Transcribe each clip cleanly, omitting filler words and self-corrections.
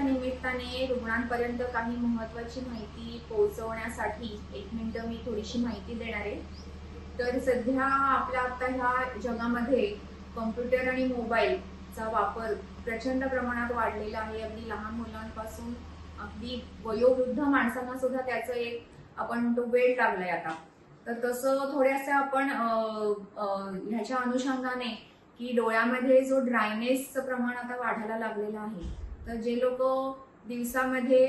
निमित्ताने रुग्णांपर्यंत काही महत्त्वाची माहिती पोहोचवण्यासाठी 1 मिनिट मी थोडीशी माहिती देणार आहे। तर सध्या आपल्या आता ह्या जगामध्ये कॉम्प्युटर आणि मोबाईलचा वापर प्रचंड प्रमाणात वाढलेला आहे। अगदी लहान मुलांपासून अगदी वयोवृद्ध माणसांना सुद्धा त्याचं एक आपण म्हणतो वेड लागलाय आता। तर तसं थोड्याशा आपण ह्याच्या अनुषंगाने की डोळ्यामध्ये जो ड्रायनेसचं प्रमाण आता वाढायला लागलेलं आहे, तर जे लोक दिवसामध्ये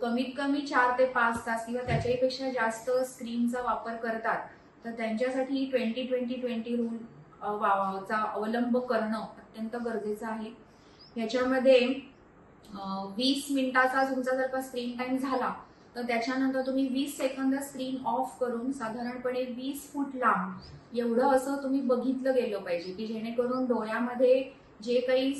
कमीत कमी 4 ते 5 तास किंवा त्याच्यापेक्षा जास्त स्क्रीनचा वापर करतात, तर त्यांच्यासाठी 20-20-20 रूल चा अवलंब करणं अत्यंत गरजेचं आहे। याच्यामध्ये 20 मिनिटाचा तुमचा जर का स्क्रीन टाइम झाला, तर त्याच्यानंतर तुम्ही 20 सेकंद स्क्रीन ऑफ करून साधारणपणे 20 फूट लांब एवढं असं तुम्ही बघितलं गेलं पाहिजे, की जेणेकरून डोळ्यामध्ये जे काही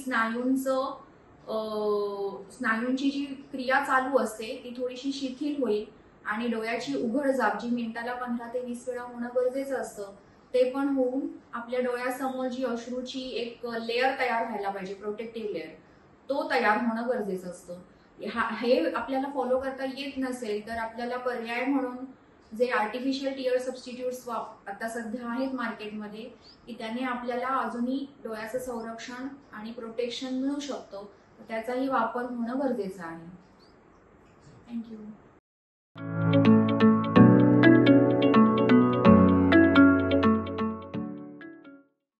स्नायूंची जी क्रिया चालू असते ती थोडीशी शिथिल होईल आणि डोळ्याची उघडझाप जी मिनिटाला 15 ते 20 वेळा होणं गरजेचं असतं, ते पण होऊन आपल्या डोळ्यासमोर जी अश्रूची एक लेअर तयार व्हायला पाहिजे, प्रोटेक्टिव्ह लेअर, तो तयार होणं गरजेचं असतं। हे आपल्याला फॉलो करता येत नसेल तर आपल्याला पर्याय म्हणून जे आर्टिफिशियल टीयर सबस्टिट्यूट्स आता सध्या आहेत मार्केटमध्ये, की त्याने आपल्याला अजूनही डोळ्याचं संरक्षण आणि प्रोटेक्शन मिळू शकतं, त्याचाही वापर होणं गरजेचं आहे। थँक्यू।